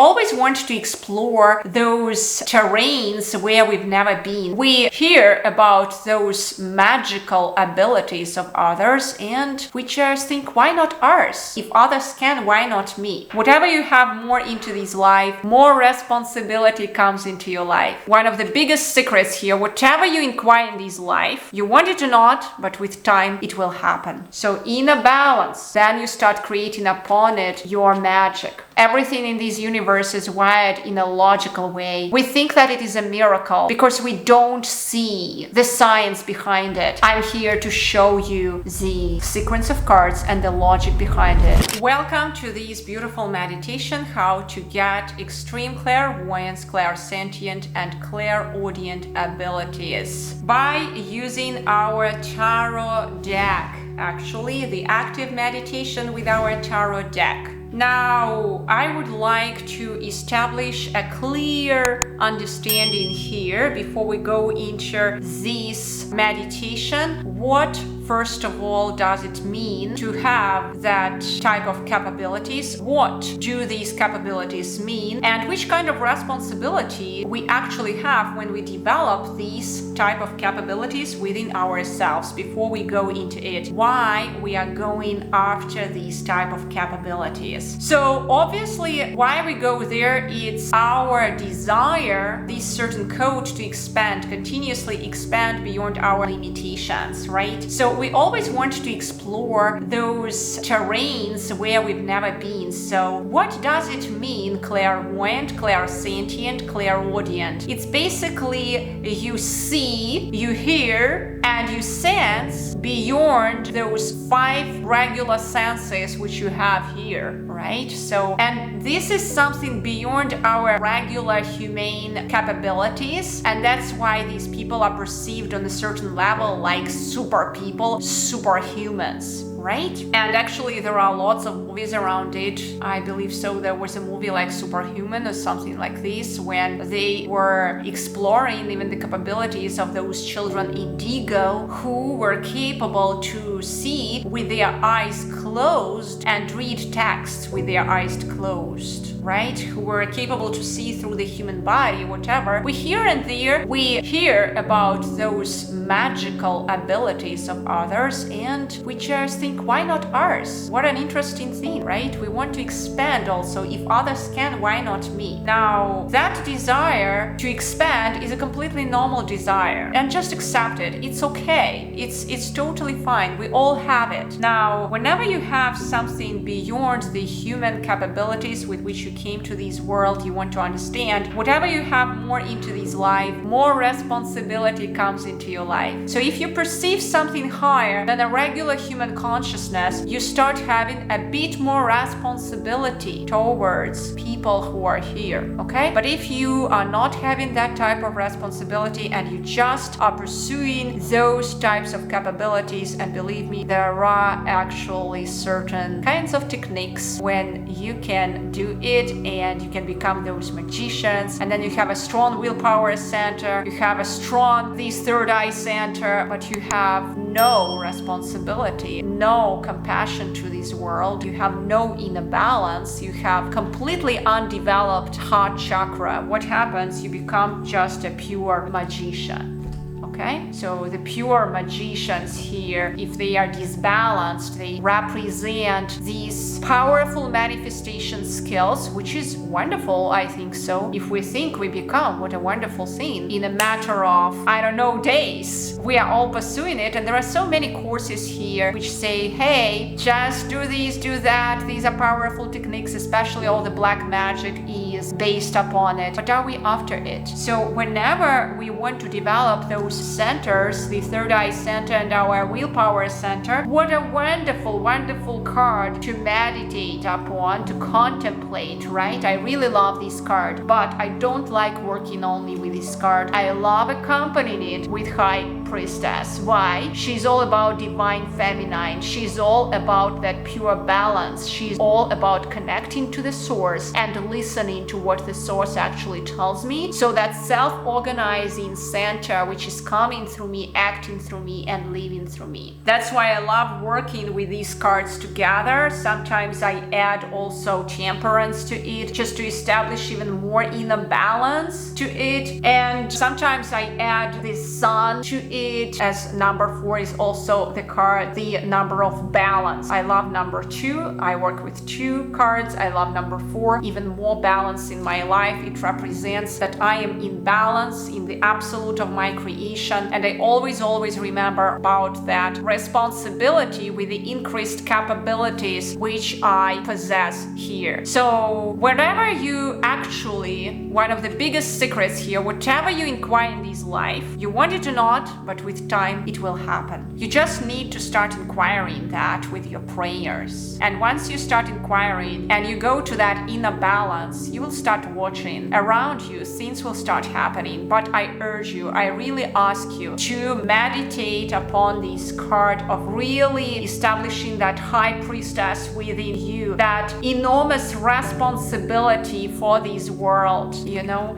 always want to explore those terrains where we've never been. We hear about those magical abilities of others and we just think, why not ours? If others can, why not me? Whatever you have more into this life, more responsibility comes into your life. One of the biggest secrets here, whatever you inquire in this life, you want it or not, but with time it will happen. So in a balance, then you start creating upon it your magic. Everything in this universe is wired in a logical way. We think that it is a miracle because we don't see the science behind it. I'm here to show you the sequence of cards and the logic behind it. Welcome to this beautiful meditation, how to get extreme clairvoyance, clairsentient, and clairaudient abilities by using our tarot deck. Actually, the active meditation with our tarot deck. Now, I would like to establish a clear understanding here before we go into this meditation. What, first of all, does it mean to have that type of capabilities? What do these capabilities mean? And which kind of responsibility we actually have when we develop these type of capabilities within ourselves before we go into it? Why we are going after these type of capabilities? So obviously, why we go there, it's our desire, this certain code to expand, continuously expand beyond our limitations, right? So we always want to explore those terrains where we've never been. So what does it mean, clairvoyant, clairsentient, clairaudient? It's basically you see, you hear, and you sense beyond those 5 regular senses which you have here, right? So, and this is something beyond our regular humane capabilities, and that's why these people are perceived on a certain level like super people, superhumans, right? And actually there are lots of movies around it. I believe so. There was a movie like Superhuman or something like this, when they were exploring even the capabilities of those children indigo who were capable to see with their eyes closed and read text with their eyes closed, right? Who were capable to see through the human body, whatever. We here and there, we hear about those magical abilities of others and we just think, why not ours? What an interesting thing, right? We want to expand also. If others can, why not me? Now, that desire to expand is a completely normal desire and just accept it. It's okay. It's totally fine. We all have it. Now, whenever you have something beyond the human capabilities with which you came to this world, you want to understand, whatever you have more into this life, more responsibility comes into your life. So if you perceive something higher than a regular human consciousness, you start having a bit more responsibility towards people who are here, okay? But if you are not having that type of responsibility and you just are pursuing those types of capabilities, and believe me, there are actually certain kinds of techniques when you can do it and you can become those magicians, and then you have a strong willpower center, you have a strong this third eye center, but you have no responsibility, no compassion to this world, you have no inner balance, you have completely undeveloped heart chakra. What happens? You become just a pure magician. Okay, so the pure magicians here, if they are disbalanced, they represent these powerful manifestation skills, which is wonderful, I think so. If we think we become, what a wonderful thing. In a matter of, I don't know, days, we are all pursuing it, and there are so many courses here which say, hey, just do this, do that. These are powerful techniques, especially all the black magic is based upon it. But are we after it? So whenever we want to develop those centers, the third eye center and our willpower center, what a wonderful, wonderful card to meditate upon, to contemplate, right? I really love this card, but I don't like working only with this card. I love accompanying it with high Priestess. Why? She's all about divine feminine. She's all about that pure balance. She's all about connecting to the source and listening to what the source actually tells me. So that self-organizing center which is coming through me, acting through me, and living through me. That's why I love working with these cards together. Sometimes I add also Temperance to it just to establish even more inner balance to it. And sometimes I add the Sun to it, as number 4 is also the card, the number of balance. I love number 2. I work with 2 cards. I love number 4. Even more balance in my life. It represents that I am in balance in the absolute of my creation. And I always remember about that responsibility with the increased capabilities which I possess here. So whenever you actually, one of the biggest secrets here, whatever you inquire in this life, you want it or not, but with time it will happen. You just need to start inquiring that with your prayers. And once you start inquiring and you go to that inner balance, you will start watching around you, things will start happening. But I urge you, I really ask you to meditate upon this card of really establishing that high priestess within you, that enormous responsibility for this world,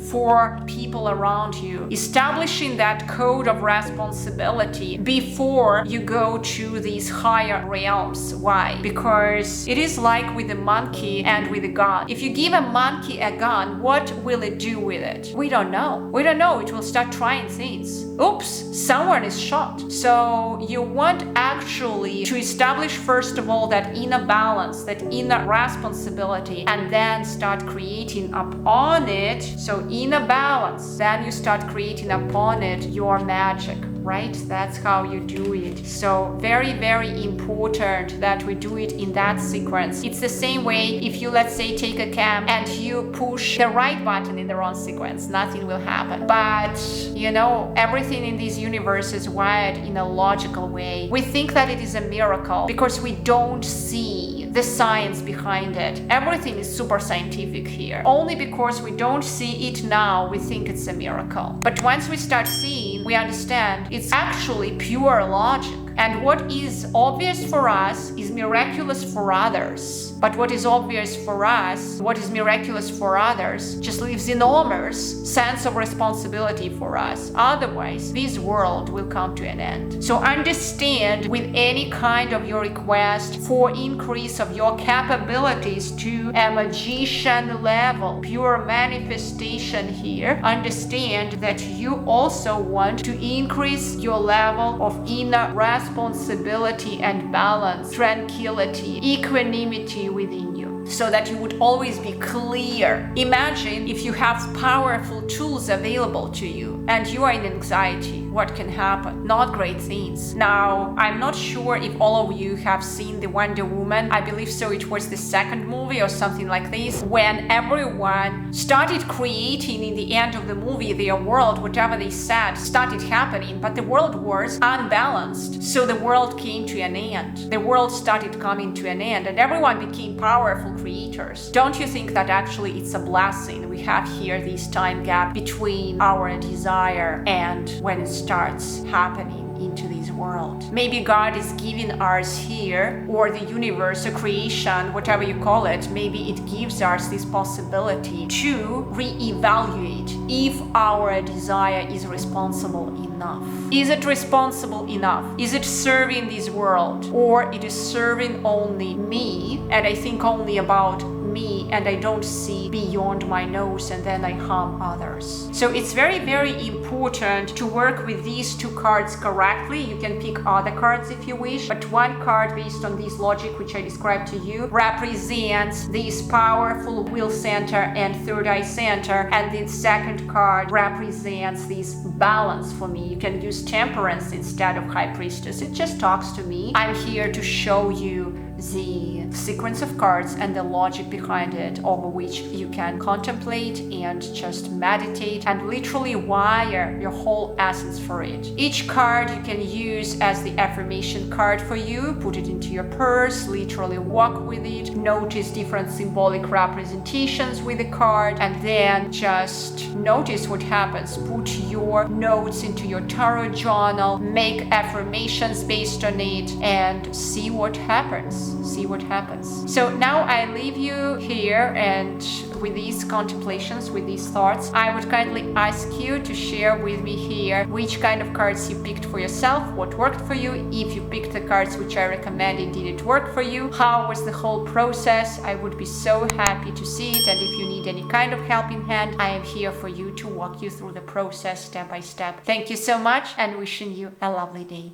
for people around you, establishing that code of responsibility before you go to these higher realms. Why? Because it is like with the monkey and with the gun. If you give a monkey a gun, what will it do with it? We don't know. It will start trying things. Oops, someone is shot. So you want actually to establish first of all that inner balance, that inner responsibility, and then start creating upon it. So inner balance, then you start creating upon it your magic. Right? That's how you do it. So very, very important that we do it in that sequence. It's the same way if you, let's say, take a cam and you push the right button in the wrong sequence, nothing will happen. But, everything in this universe is wired in a logical way. We think that it is a miracle because we don't see the science behind it. Everything is super scientific here. Only because we don't see it now, we think it's a miracle. But once we start seeing, we understand it's actually pure logic. And what is obvious for us is miraculous for others. But what is obvious for us, what is miraculous for others, just leaves enormous sense of responsibility for us. Otherwise, this world will come to an end. So understand with any kind of your request for increase of your capabilities to a magician level, pure manifestation here, understand that you also want to increase your level of inner responsibility and balance, tranquility, equanimity within you, so that you would always be clear. Imagine if you have powerful tools available to you and you are in anxiety, what can happen? Not great things. Now, I'm not sure if all of you have seen the Wonder Woman. I believe so. It was the second movie or something like this, when everyone started creating in the end of the movie, their world, whatever they said, started happening, but the world was unbalanced. So the world came to an end. The world started coming to an end and everyone became powerful creators. Don't you think that actually it's a blessing? We have here this time gap between our desire and when it starts happening into this world. Maybe God is giving us here, or the universe, or creation, whatever you call it, maybe it gives us this possibility to reevaluate if our desire is responsible enough. Is it responsible enough? Is it serving this world, or it is serving only me and I think only about me and I don't see beyond my nose and then I harm others? So it's very, very important to work with these two cards correctly. You can pick other cards if you wish, but one card based on this logic which I described to you represents this powerful will center and third eye center, and the second card represents this balance for me. You can use Temperance instead of High Priestess. It just talks to me. I'm here to show you the sequence of cards and the logic behind it, over which you can contemplate and just meditate and literally wire your whole essence for it. Each card you can use as the affirmation card for you. Put it into your purse, literally walk with it, notice different symbolic representations with the card, and then just notice what happens. Put your notes into your tarot journal, make affirmations based on it, and see what happens. See what happens. So now I leave you here, and with these contemplations, with these thoughts, I would kindly ask you to share with me here which kind of cards you picked for yourself, what worked for you. If you picked the cards which I recommended, did it work for you? How was the whole process? I would be so happy to see it, and if you need any kind of helping hand, I am here for you to walk you through the process step by step. Thank you so much, and wishing you a lovely day.